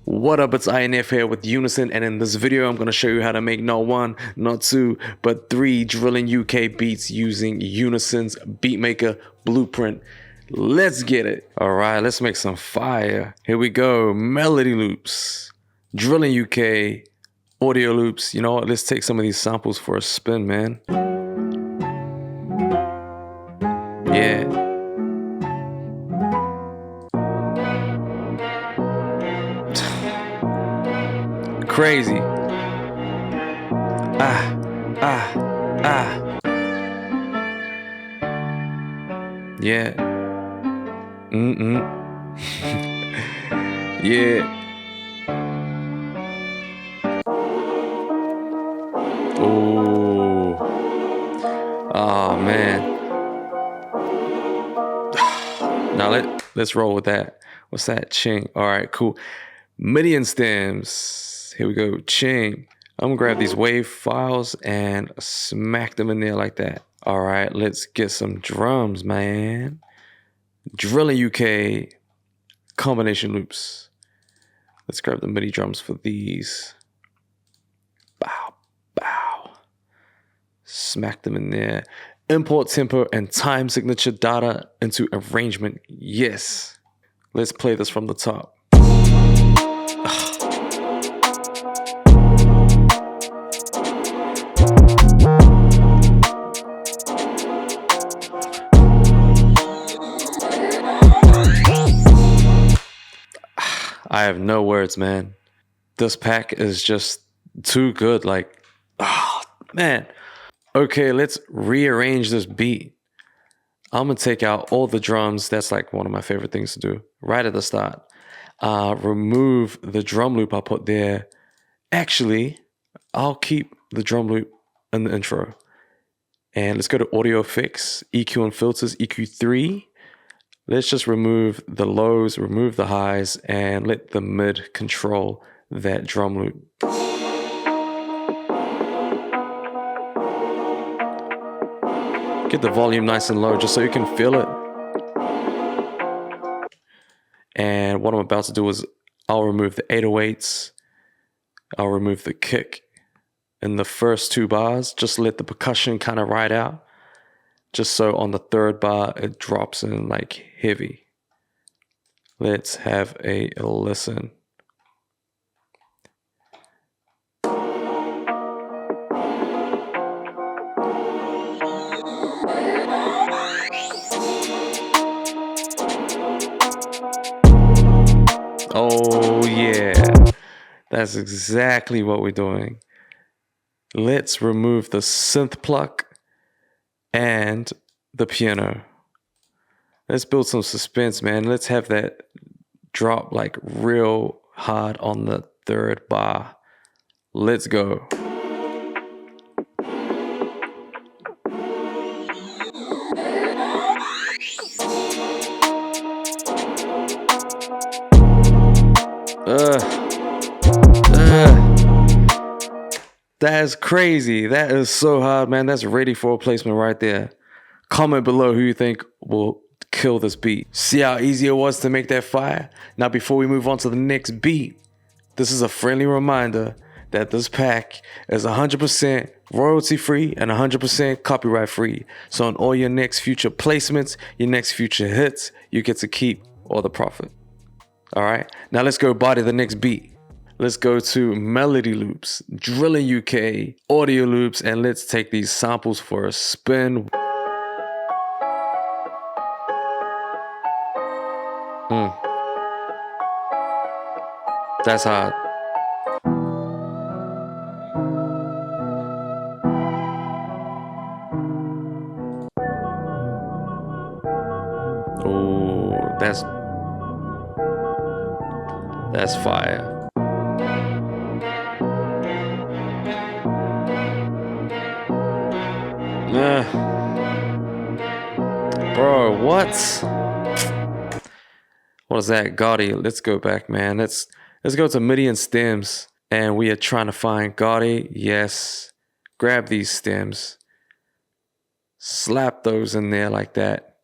What up, it's INF here with Unison, and in this video I'm going to show you how to make not one, not two, but 3 drilling UK beats using Unison's Beatmaker Blueprint. Let's get it. Alright, let's make some fire. Here we go. Melody loops, drilling UK, audio loops. You know what, let's take some of these samples for a spin, man. Yeah. Crazy. Yeah. Yeah. Oh man. Now let's roll with that. What's that? Ching. All right, cool. MIDI and stems. Here we go. Ching. I'm gonna grab these wave files and smack them in there like that. All right, let's get some drums, man. Drilling UK combination loops. Let's grab the MIDI drums for these. Bow, bow. Smack them in there. Import tempo and time signature data into arrangement. Yes. Let's play this from the top. I have no words, man. This pack is just too good. Like, oh, man. Okay, let's rearrange this beat. I'm gonna take out all the drums. That's like one of my favorite things to do right at the start. Remove the drum loop I put there. Actually, I'll keep the drum loop in the intro. And let's go to audio effects, EQ and filters, EQ3. Let's just remove the lows, remove the highs, and let the mid control that drum loop. Get the volume nice and low just so you can feel it. And what I'm about to do is I'll remove the 808s. I'll remove the kick in the first 2 bars. Just let the percussion kind of ride out. Just so on the 3rd bar, it drops in like heavy. Let's have a listen. Oh yeah, that's exactly what we're doing. Let's remove the synth pluck and the piano. Let's build some suspense, man. Let's have that drop like real hard on the 3rd bar. Let's go. That is crazy. That is so hard, man. That's ready for a placement right there. Comment below who you think will kill this beat. See how easy it was to make that fire? Now, before we move on to the next beat, this is a friendly reminder that this pack is 100% royalty free and 100% copyright free. So on all your next future placements, your next future hits, you get to keep all the profit. All right, now let's go body the next beat. Let's go to melody loops, drilling UK, audio loops, and let's take these samples for a spin. That's hard. Oh, that's fire. Bro, what? What is that? Gotti. Let's go back, man. Let's go to MIDI and stems. And we are trying to find Gotti. Yes. Grab these stems. Slap those in there like that.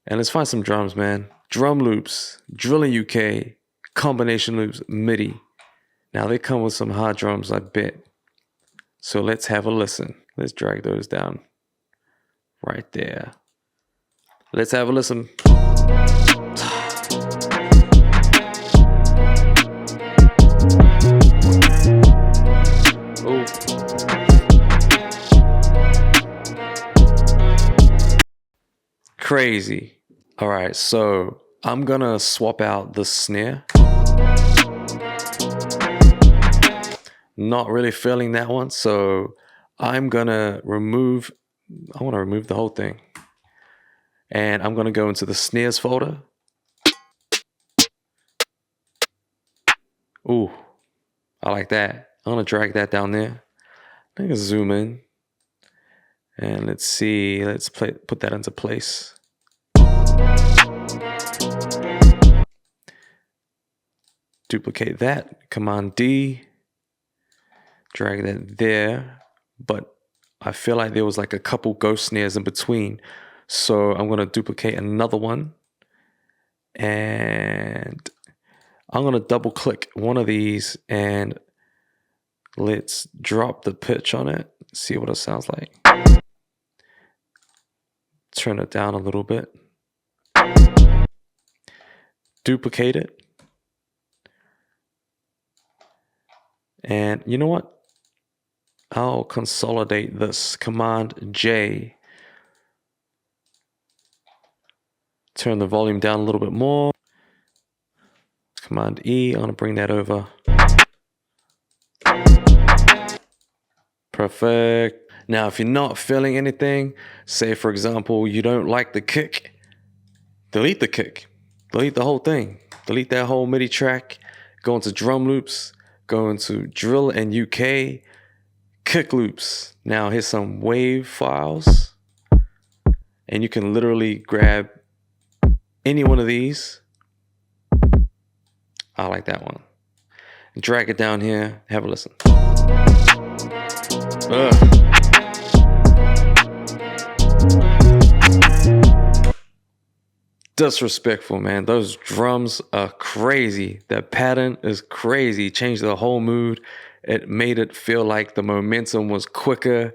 And let's find some drums, man. Drum loops, drilling UK, combination loops, MIDI. Now they come with some hard drums, I bet. So let's have a listen. Let's drag those down right there. Let's have a listen. Oh. Crazy. All right, so I'm gonna swap out the snare. Not really feeling that one, so I'm gonna remove, I wanna remove the whole thing. And I'm gonna go into the snares folder. Ooh, I like that. I'm gonna drag that down there. I can zoom in. And let's see, let's put that into place. Duplicate that, Command D, drag that there, but I feel like there was like a couple ghost snares in between. So I'm gonna duplicate another one and I'm gonna double click one of these and let's drop the pitch on it, see what it sounds like. Turn it down a little bit. Duplicate it. And you know what? I'll consolidate this. Command J. Turn the volume down a little bit more. Command E. I'm going to bring that over. Perfect. Now, if you're not feeling anything, say for example, you don't like the kick, delete the kick. Delete the whole thing. Delete that whole MIDI track. Go into drum loops. Go into drill and UK. Kick loops. Now here's some wave files. And you can literally grab any one of these. I like that one. Drag it down here. Have a listen. Ugh. Disrespectful, man. Those drums are crazy. That pattern is crazy. Changed the whole mood. It made it feel like the momentum was quicker.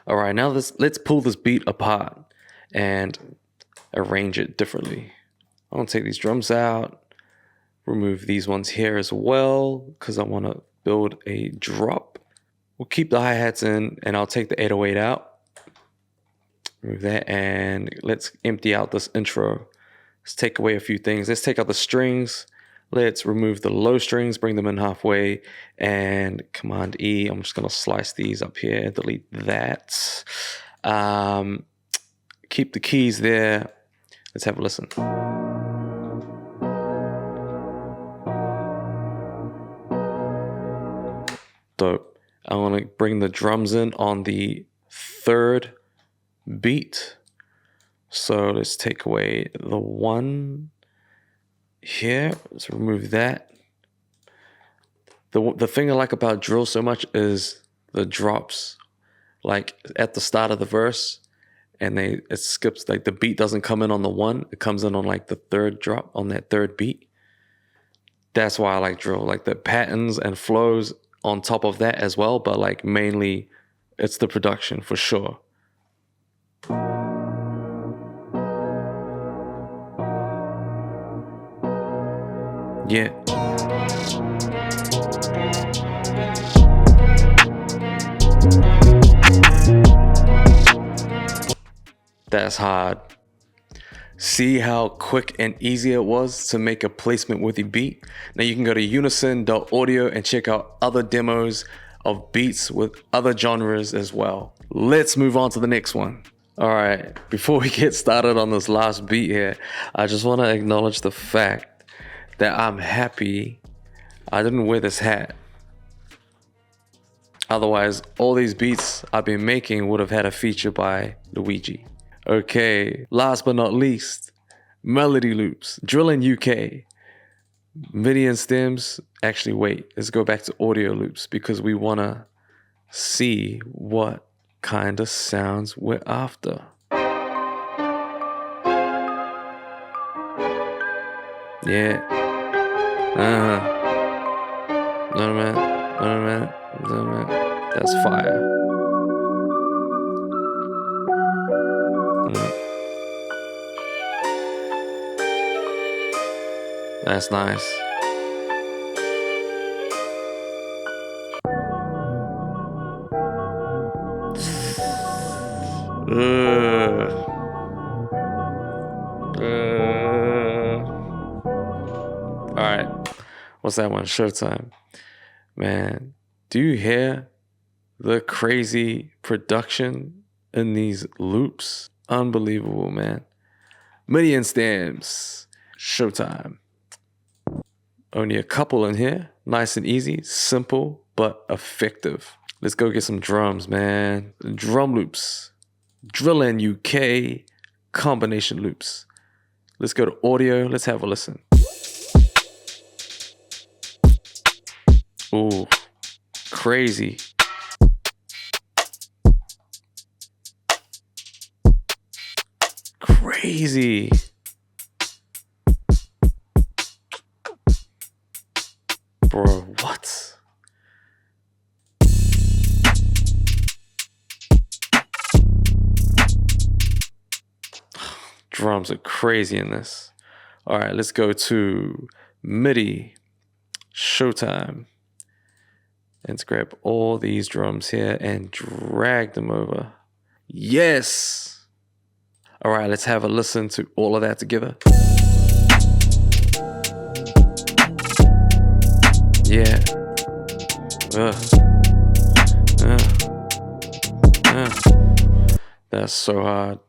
All right, now let's pull this beat apart and arrange it differently. I'm gonna take these drums out, remove these ones here as well, because I want to build a drop. We'll keep the hi-hats in, and I'll take the 808 out. Remove that, and let's empty out this intro. Let's take away a few things. Let's take out the strings. Let's remove the low strings, bring them in halfway, and Command E. I'm just gonna slice these up here, delete that. Keep the keys there. Let's have a listen. Dope. I want to bring the drums in on the third beat. So let's take away the one here. Let's remove that. The thing I like about drill so much is the drops. Like at the start of the verse, and it skips, like the beat doesn't come in on the one, it comes in on like the third drop on that third beat. That's why I like drill. Like the patterns and flows on top of that as well, but like mainly it's the production for sure. Yeah. That's hard. See how quick and easy it was to make a placement with the beat? Now you can go to unison.audio and check out other demos of beats with other genres as well. Let's move on to the next one. All right, before we get started on this last beat here, I just want to acknowledge the fact that I'm happy I didn't wear this hat. Otherwise, all these beats I've been making would have had a feature by Luigi. Okay, last but not least, melody loops, drill in UK, MIDI and stems. Actually, wait, let's go back to audio loops because we want to see what kind of sounds we're after. Yeah. No man, no man, no man. That's fire. That's nice. All right, what's that one? Showtime. Man, do you hear the crazy production in these loops? Unbelievable, man. Million stamps. Showtime. Only a couple in here. Nice and easy, simple, but effective. Let's go get some drums, man. Drum loops. Drillin' UK combination loops. Let's go to audio. Let's have a listen. Ooh, crazy. Crazy. Bro, what? Drums are crazy in this. All right, let's go to MIDI. Showtime. Let's grab all these drums here and drag them over. Yes. All right, let's have a listen to all of that together. Yeah. That's so hard.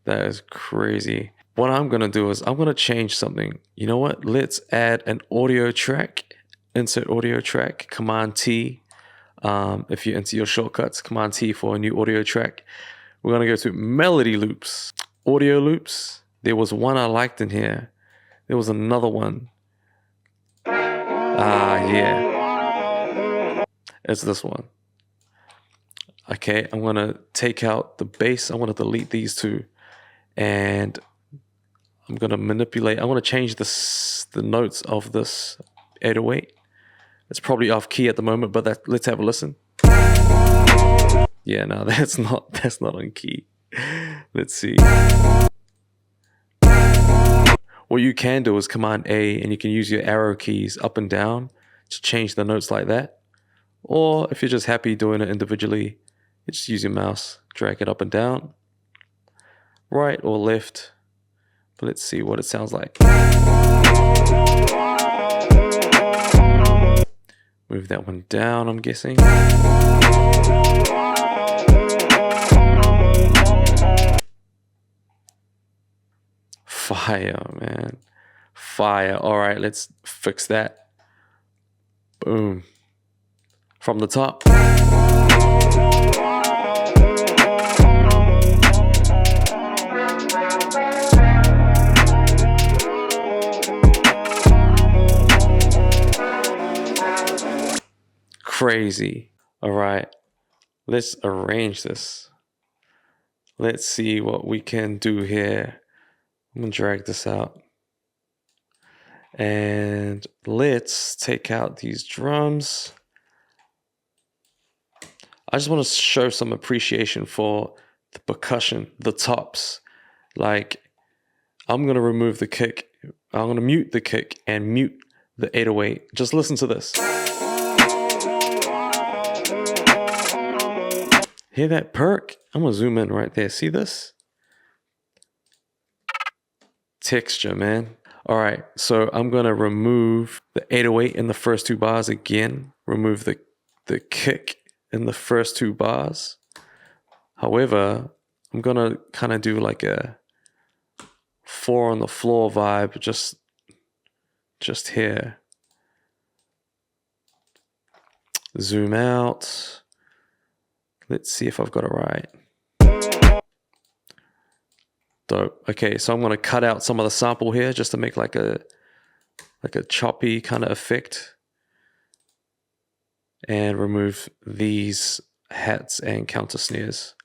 That is crazy. What I'm gonna do is I'm gonna change something. You know what? Let's add an audio track. Insert audio track, Command T. If you're into your shortcuts, Command T for a new audio track. We're gonna go to melody loops, audio loops. There was one I liked in here. There was another one. Yeah. It's this one. Okay, I'm gonna take out the bass. I want to delete these two. And I'm gonna manipulate. I want to change the notes of this 808. It's probably off key at the moment, but let's have a listen. Yeah, no, that's not on key. Let's see. What you can do is Command A, and you can use your arrow keys up and down to change the notes like that. Or if you're just happy doing it individually, you just use your mouse, drag it up and down, right or left. But let's see what it sounds like. Move that one down, I'm guessing. Fire, man. Fire. All right, let's fix that. Boom. From the top. Crazy. All right, let's arrange this. Let's see what we can do here. I'm gonna drag this out. And let's take out these drums. I just want to show some appreciation for the percussion, the tops. Like, I'm gonna remove the kick. I'm gonna mute the kick and mute the 808. Just listen to this. Hear that perk? I'm gonna zoom in right there. See this? Texture, man. All right, so I'm gonna remove the 808 in the first two bars again. Remove the kick in the first two bars. However, I'm gonna kind of do like a 4 on the floor vibe, just here. Zoom out. Let's see if I've got it right. Dope. Okay, so I'm gonna cut out some of the sample here just to make like a choppy kind of effect. And remove these hats and counter snares.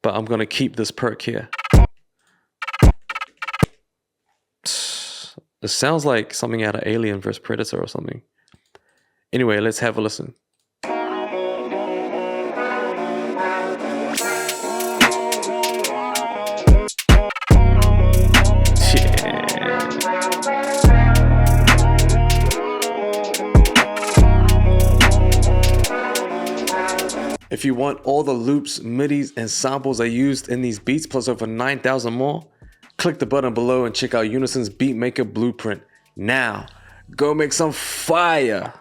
But I'm gonna keep this perk here. It sounds like something out of Alien vs Predator or something. Anyway, let's have a listen. If you want all the loops, midis, and samples I used in these beats, plus over 9,000 more, click the button below and check out Unison's Beatmaker Blueprint. Now, go make some fire!